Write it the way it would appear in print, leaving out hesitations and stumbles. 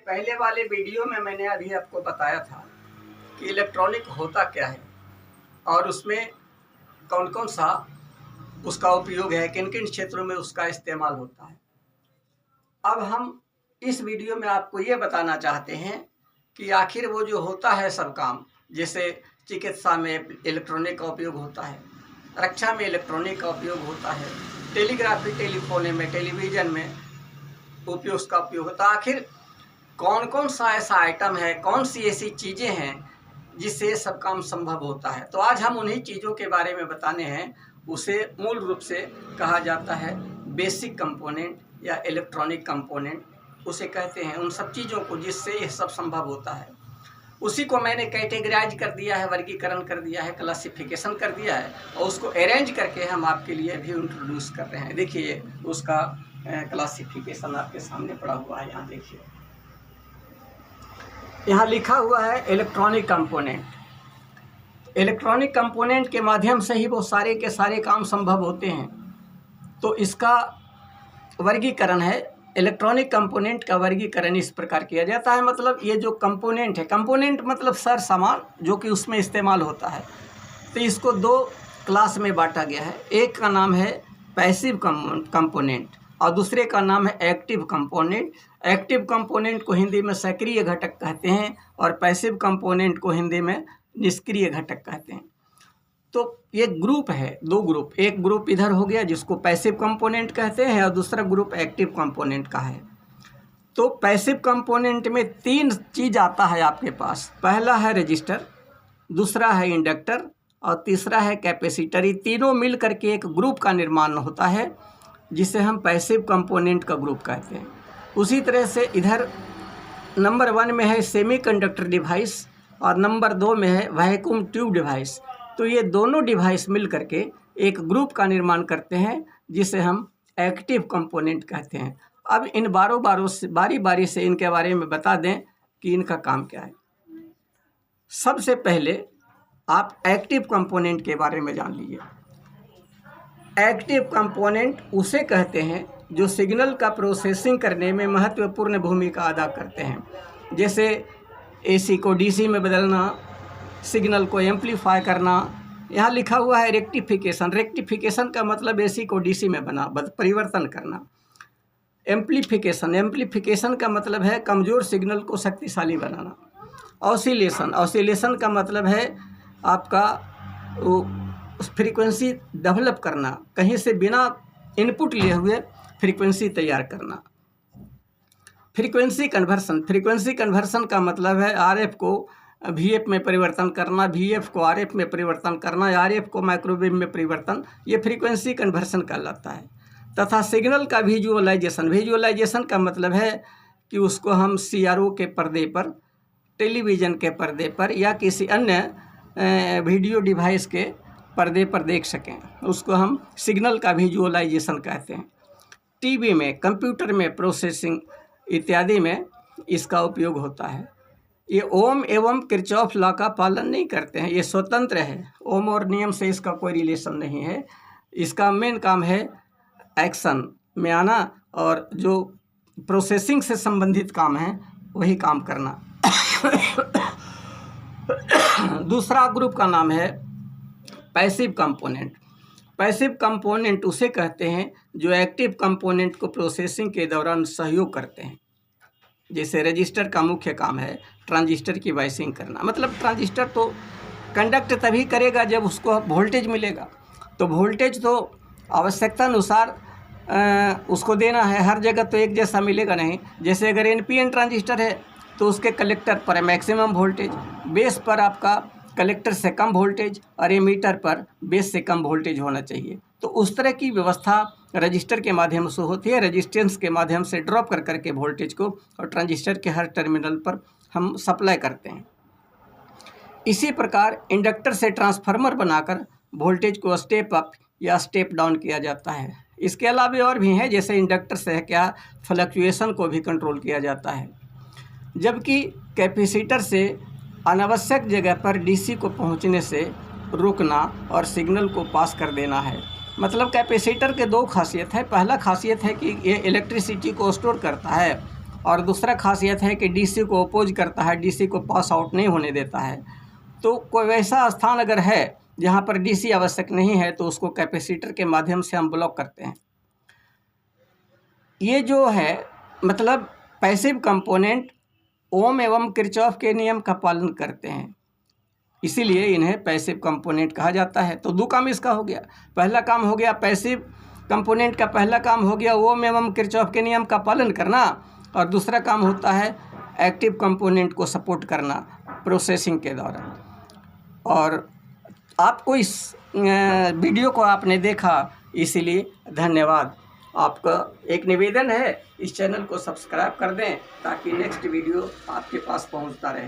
पहले वाले वीडियो में मैंने अभी आपको बताया था कि इलेक्ट्रॉनिक होता क्या है और उसमें कौन कौन सा उसका उपयोग है, किन किन क्षेत्रों में उसका इस्तेमाल होता है। अब हम इस वीडियो में आपको ये बताना चाहते हैं कि आखिर वो जो होता है सब काम, जैसे चिकित्सा में इलेक्ट्रॉनिक का उपयोग होता है, रक्षा में इलेक्ट्रॉनिक का उपयोग होता है, टेलीग्राफी टेलीफोन में, टेलीविज़न में उसका उपयोग होता है। आखिर कौन कौन सा ऐसा आइटम है, कौन सी ऐसी चीज़ें हैं जिससे सब काम संभव होता है। तो आज हम उन्हीं चीज़ों के बारे में बताने हैं। उसे मूल रूप से कहा जाता है बेसिक कंपोनेंट या इलेक्ट्रॉनिक कंपोनेंट उसे कहते हैं, उन सब चीज़ों को जिससे यह सब संभव होता है। उसी को मैंने कैटेगराइज कर दिया है, वर्गीकरण कर दिया है, क्लासिफिकेशन कर दिया है और उसको अरेंज करके हम आपके लिए भी इंट्रोड्यूस कर रहे हैं। देखिए उसका क्लासिफिकेशन आपके सामने पड़ा हुआ है। यहाँ देखिए, यहाँ लिखा हुआ है इलेक्ट्रॉनिक कंपोनेंट। इलेक्ट्रॉनिक कंपोनेंट के माध्यम से ही वो सारे के सारे काम संभव होते हैं। तो इसका वर्गीकरण है, इलेक्ट्रॉनिक कंपोनेंट का वर्गीकरण इस प्रकार किया जाता है। मतलब ये जो कंपोनेंट है, कंपोनेंट मतलब सार सामान जो कि उसमें इस्तेमाल होता है। तो इसको दो क्लास में बांटा गया है। एक का नाम है पैसिव कंपोनेंट और दूसरे का नाम है एक्टिव कंपोनेंट। एक्टिव कंपोनेंट को हिंदी में सक्रिय घटक कहते हैं और पैसिव कंपोनेंट को हिंदी में निष्क्रिय घटक कहते हैं। तो ये ग्रुप है, दो ग्रुप। एक ग्रुप इधर हो गया जिसको पैसिव कंपोनेंट कहते हैं और दूसरा ग्रुप एक्टिव कंपोनेंट का है। तो पैसिव कंपोनेंट में तीन चीज़ आता है आपके पास। पहला है रजिस्टर, दूसरा है इंडक्टर और तीसरा है कैपेसिटर। ये तीनों मिल करके एक ग्रुप का निर्माण होता है जिसे हम पैसिव कंपोनेंट का ग्रुप कहते हैं। उसी तरह से इधर नंबर 1 में है सेमीकंडक्टर डिवाइस और नंबर 2 में है वैक्यूम ट्यूब डिवाइस। तो ये दोनों डिवाइस मिल करके एक ग्रुप का निर्माण करते हैं जिसे हम एक्टिव कंपोनेंट कहते हैं। अब इन बारी बारी से इनके बारे में बता दें कि इनका काम क्या है। सबसे पहले आप एक्टिव कंपोनेंट के बारे में जान लीजिए। एक्टिव कंपोनेंट उसे कहते हैं जो सिग्नल का प्रोसेसिंग करने में महत्वपूर्ण भूमिका अदा करते हैं। जैसे एसी को डीसी में बदलना, सिग्नल को एम्पलीफाई करना। यहाँ लिखा हुआ है रेक्टिफिकेशन। रेक्टिफिकेशन का मतलब एसी को डीसी में परिवर्तन करना। एम्पलीफिकेशन का मतलब है कमज़ोर सिग्नल को शक्तिशाली बनाना। ऑसिलेशन का मतलब है आपका फ्रीक्वेंसी डेवलप करना, कहीं से बिना इनपुट लिए हुए फ्रीक्वेंसी तैयार करना। फ्रीक्वेंसी कन्वर्सन का मतलब है आरएफ को वीएफ में परिवर्तन करना, वीएफ को आरएफ में परिवर्तन करना, आरएफ को माइक्रोवेव में परिवर्तन, ये फ्रीक्वेंसी कन्वर्सन कहलाता है। तथा सिग्नल का विजुअलाइजेशन का मतलब है कि उसको हम सीआरओ के पर्दे पर, टेलीविज़न के पर्दे पर या किसी अन्य वीडियो डिवाइस के पर्दे पर देख सकें, उसको हम सिग्नल का विजुअलाइजेशन कहते हैं। टीवी में, कंप्यूटर में प्रोसेसिंग इत्यादि में इसका उपयोग होता है। ये ओम एवं किरचॉफ लॉ का पालन नहीं करते हैं, ये स्वतंत्र है। ओम और नियम से इसका कोई रिलेशन नहीं है। इसका मेन काम है एक्शन में आना और जो प्रोसेसिंग से संबंधित काम है वही काम करना। दूसरा ग्रुप का नाम है पैसिव कंपोनेंट। पैसिव कंपोनेंट उसे कहते हैं जो एक्टिव कंपोनेंट को प्रोसेसिंग के दौरान सहयोग करते हैं। जैसे रजिस्टर का मुख्य काम है ट्रांजिस्टर की वाइसिंग करना। मतलब ट्रांजिस्टर तो कंडक्ट तभी करेगा जब उसको वोल्टेज मिलेगा। तो वोल्टेज तो आवश्यकता अनुसार उसको देना है, हर जगह तो एक जैसा मिलेगा नहीं। जैसे अगर एनपीएन ट्रांजिस्टर है तो उसके कलेक्टर पर मैक्सिमम वोल्टेज, बेस पर आपका कलेक्टर से कम वोल्टेज और एमीटर पर बेस से कम वोल्टेज होना चाहिए। तो उस तरह की व्यवस्था रजिस्टर के माध्यम से होती है। रेजिस्टेंस के माध्यम से ड्रॉप कर करके वोल्टेज को और ट्रांजिस्टर के हर टर्मिनल पर हम सप्लाई करते हैं। इसी प्रकार इंडक्टर से ट्रांसफार्मर बनाकर वोल्टेज को स्टेप अप या स्टेप डाउन किया जाता है। इसके अलावा और भी हैं, जैसे इंडक्टर से क्या फ्लक्चुएशन को भी कंट्रोल किया जाता है। जबकि कैपेसिटर से अनावश्यक जगह पर डीसी को पहुंचने से रोकना और सिग्नल को पास कर देना है। मतलब कैपेसिटर के दो खासियत है। पहला खासियत है कि ये इलेक्ट्रिसिटी को स्टोर करता है और दूसरा खासियत है कि डीसी को अपोज करता है, डीसी को पास आउट नहीं होने देता है। तो कोई वैसा स्थान अगर है जहाँ पर डीसी आवश्यक नहीं है तो उसको कैपेसिटर के माध्यम से हम ब्लॉक करते हैं। ये जो है मतलब पैसिव कंपोनेंट ओम एवं किरचॉफ के नियम का पालन करते हैं, इसीलिए इन्हें पैसिव कंपोनेंट कहा जाता है। तो दो काम इसका हो गया। पहला काम हो गया पैसिव कंपोनेंट का, पहला काम हो गया ओम एवं किरचॉफ के नियम का पालन करना, और दूसरा काम होता है एक्टिव कंपोनेंट को सपोर्ट करना प्रोसेसिंग के दौरान। और आपको इस वीडियो को आपने देखा, इसीलिए धन्यवाद। आपका एक निवेदन है, इस चैनल को सब्सक्राइब कर दें ताकि नेक्स्ट वीडियो आपके पास पहुंचता रहे।